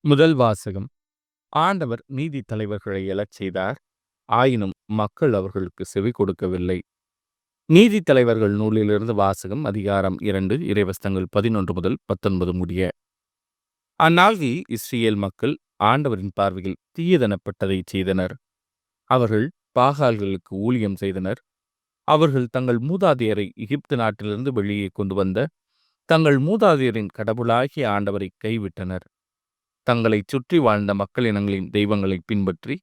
முதல் வாசகம். ஆண்டவர் நீதி தலைவர்களை எழச் செய்தார். ஆயினும் மக்கள் அவர்களுக்கு செவி கொடுக்கவில்லை. நீதி தலைவர்கள் நூலிலிருந்து வாசகம். அதிகாரம் 2, இறைவசனங்கள் 11 முதல் 19 முடிய. அந்நாளில் இஸ்ரேல் மக்கள் ஆண்டவரின் பார்வையில் தீயதனப்பட்டதை செய்தனர். அவர்கள் பாகால்களுக்கு ஊழியம் செய்தனர். அவர்கள் தங்கள் மூதாதையரை எகிப்து நாட்டிலிருந்து வெளியே கொண்டு வந்த தங்கள் மூதாதையரின் கடவுளாகிய ஆண்டவரை கைவிட்டனர். தங்களை சுற்றி வாழ்ந்த மக்கள் இனங்களின் தெய்வங்களை பின்பற்றி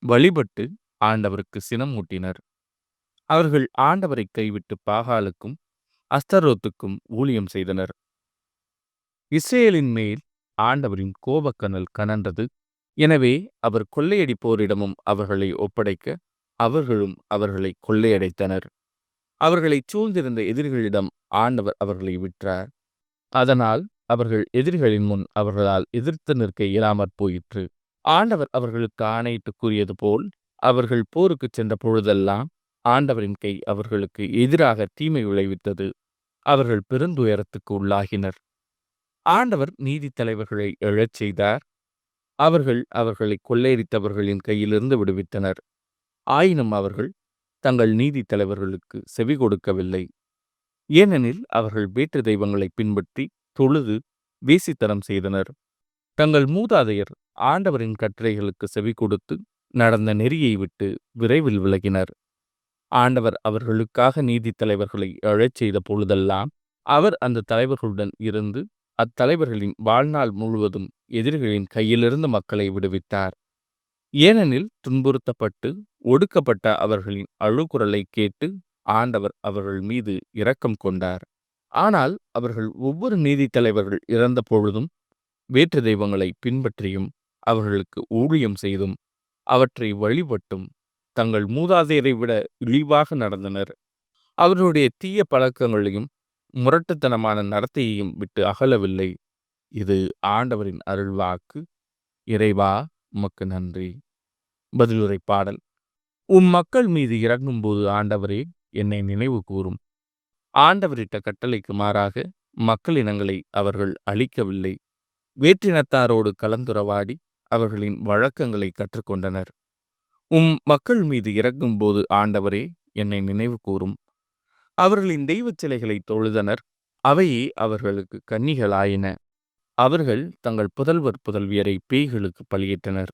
வழிபட்டு ஆண்டவருக்கு சினம் மூட்டினர். அவர்கள் ஆண்டவரை கைவிட்டு பாகாலுக்கும் அஸ்தரோத்துக்கும் ஊழியம் செய்தனர். இஸ்ரேலின் மேல் ஆண்டவரின் கோபக்கனல் கனன்றது. எனவே அவர் கொள்ளையடிப்போரிடமும் அவர்களை ஒப்படைக்க அவர்களும் அவர்களை கொள்ளையடைத்தனர். அவர்களை சூழ்ந்திருந்த எதிரிகளிடம் ஆண்டவர் அவர்களை விற்றார். அதனால் அவர்கள் எதிரிகளின் முன் அவர்களால் எதிர்த்து நிற்க இயலாமற் போயிற்று. ஆண்டவர் அவர்களுக்கு ஆணையிட்டு கூறியது போல் அவர்கள் போருக்கு சென்ற பொழுதெல்லாம் ஆண்டவரின் கை அவர்களுக்கு எதிராக தீமை விளைவித்தது. அவர்கள் பெருந்துயரத்துக்கு உள்ளாகினர். ஆண்டவர் நீதி தலைவர்களை எழச் செய்தார். அவர்கள் அவர்களை கொள்ளையடித்தவர்களின் கையிலிருந்து விடுவித்தனர். ஆயினும் அவர்கள் தங்கள் நீதி தலைவர்களுக்கு செவி கொடுக்கவில்லை. ஏனெனில் அவர்கள் வேற்று தெய்வங்களை பின்பற்றி தொழுது வேசித்தனம் செய்தனர். தங்கள் மூதாதையர் ஆண்டவரின் கட்டளைகளுக்கு செவி கொடுத்து நடந்த நெறியை விட்டு விரைவில் விலகினர். ஆண்டவர் அவர்களுக்காக நீதி தலைவர்களை எழச் செய்த பொழுதெல்லாம் அவர் அந்த தலைவர்களுடன் இருந்து அத்தலைவர்களின் வாழ்நாள் முழுவதும் எதிரிகளின் கையிலிருந்து மக்களை விடுவித்தார். ஏனெனில் துன்புறுத்தப்பட்டு ஒடுக்கப்பட்ட அவர்களின் அழுகுரலை கேட்டு ஆண்டவர் அவர்கள் மீது இரக்கம் கொண்டார். ஆனால் அவர்கள் ஒவ்வொரு நீதி தலைவர்கள் இறந்த பொழுதும் வேற்று தெய்வங்களை பின்பற்றியும் அவர்களுக்கு ஊழியம் செய்தும் அவற்றை வழிபட்டும் தங்கள் மூதாதையரை விட இழிவாக நடந்தனர். அவர்களுடைய தீய பழக்கங்களையும் முரட்டுத்தனமான நடத்தையையும் விட்டு அகலவில்லை. இது ஆண்டவரின் அருள்வாக்கு. இறைவா, உமக்கு நன்றி. பதிலுரை பாடல். உம் மக்கள் மீது இறங்கும்போது ஆண்டவரே, என்னை நினைவு கூரும். ஆண்டவரிட்ட கட்டளைக்கு மாறாக மக்கள் இனங்களை அவர்கள் அழிக்கவில்லை. வேற்றினத்தாரோடு கலந்துரவாடி அவர்களின் வழக்கங்களை கற்றுக்கொண்டனர். உம் மக்கள் மீது இறங்கும்போது ஆண்டவரே, என்னை நினைவு கூரும். அவர்களின் தெய்வச் சிலைகளை தொழுதனர். அவையே அவர்களுக்கு கன்னிகளாயின. அவர்கள் தங்கள் புதல்வர் புதல்வியரை பேய்களுக்கு பலியிட்டனர்.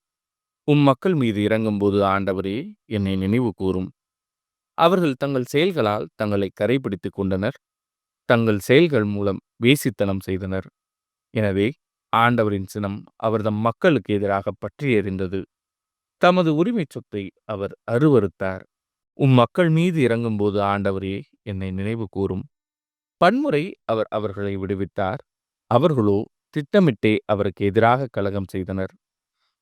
உம் மக்கள் மீது இறங்கும்போது ஆண்டவரே, என்னை நினைவு கூரும். அவர்கள் தங்கள் செயல்களால் தங்களை கரைபிடித்துக் கொண்டனர். தங்கள் செயல்கள் மூலம் வேசித்தனம் செய்தனர். எனவே ஆண்டவரின் சினம் அவர்தம் மக்களுக்கு எதிராக பற்றி எறிந்தது. தமது உரிமை சொத்தை அவர் அருவருத்தார். உம் மக்கள் மீது இறங்கும்போது ஆண்டவரே, என்னை நினைவு கூரும். பன்முறை அவர் அவர்களை விடுவித்தார். அவர்களோ திட்டமிட்டே அவருக்கு எதிராக கலகம் செய்தனர்.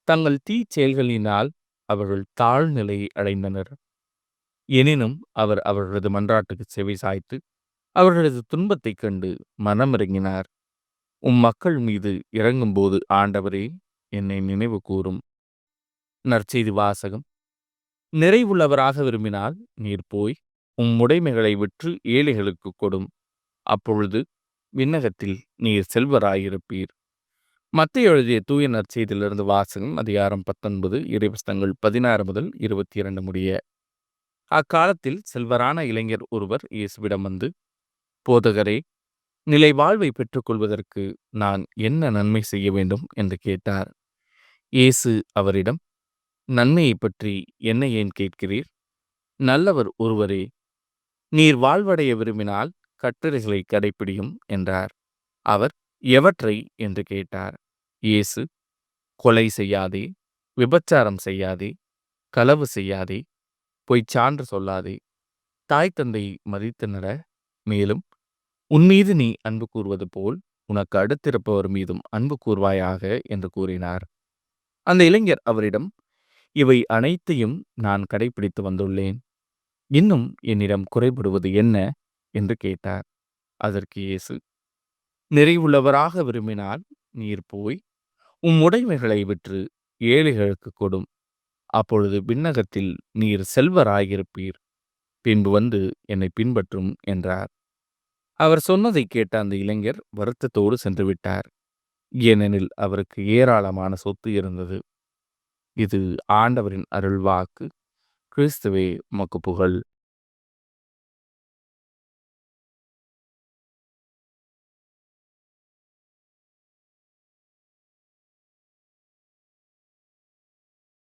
தங்கள் தீ செயல்களினால் அவர்கள் தாழ்நிலையை அடைந்தனர். எனினும் அவர் அவர்களது மன்றாட்டுக்கு செவி சாய்த்து அவர்களது துன்பத்தைக் கண்டு மனமிறங்கினார். உம் மக்கள் மீது இறங்கும்போது ஆண்டவரே, என்னை நினைவு கூரும். நற்செய்தி வாசகம். நிறைவுள்ளவராக விரும்பினால் நீர் போய் உம் உடைமைகளை விற்று ஏழைகளுக்கு கொடும். அப்பொழுது விண்ணகத்தில் நீர் செல்வராயிருப்பீர். மத்தேயு எழுதிய தூய நற்செய்தியிலிருந்து வாசகம். அதிகாரம் 19, இறைவசனங்கள் 16 முதல் 22 முடிய. அக்காலத்தில் செல்வரான இளைஞர் ஒருவர் இயேசுவிடம் வந்து, போதகரே, நிலை வாழ்வை பெற்றுக்கொள்வதற்கு நான் என்ன நன்மை செய்ய வேண்டும் என்று கேட்டார். இயேசு அவரிடம், நன்மையை பற்றி என்னை ஏன் கேட்கிறீர்? நல்லவர் ஒருவரே. நீர் வாழ்வடைய விரும்பினால் கட்டளைகளை கடைப்பிடியும் என்றார். அவர், எவற்றை என்று கேட்டார். இயேசு, கொலை செய்யாதே, விபச்சாரம் செய்யாதே, களவு செய்யாதே, பொய்ச் சான்று சொல்லாதே, தாய் தந்தையை மதித்து நட, மேலும் உன்மீது நீ அன்பு கூறுவது போல் உனக்கு அடுத்திருப்பவர் மீதும் அன்பு கூர்வாயாக என்று கூறினார். அந்த இளைஞர் அவரிடம், இவை அனைத்தையும் நான் கடைபிடித்து வந்துள்ளேன். இன்னும் என்னிடம் குறைபடுவது என்ன என்று கேட்டார். அதற்கு இயேசு, நிறைவுள்ளவராக விரும்பினால் நீர் போய் உம் உடைமைகளை விற்று ஏழைகளுக்கு கொடும். அப்பொழுது விண்ணகத்தில் நீர் செல்வராயிருப்பீர். பின்பு வந்து என்னை பின்பற்றும் என்றார். அவர் சொன்னதை கேட்ட அந்த இளைஞர் வருத்தத்தோடு சென்று விட்டார். ஏனெனில் அவருக்கு ஏராளமான சொத்து இருந்தது. இது ஆண்டவரின் அருள்வாக்கு. கிறிஸ்துவே உமக்கு புகழ்.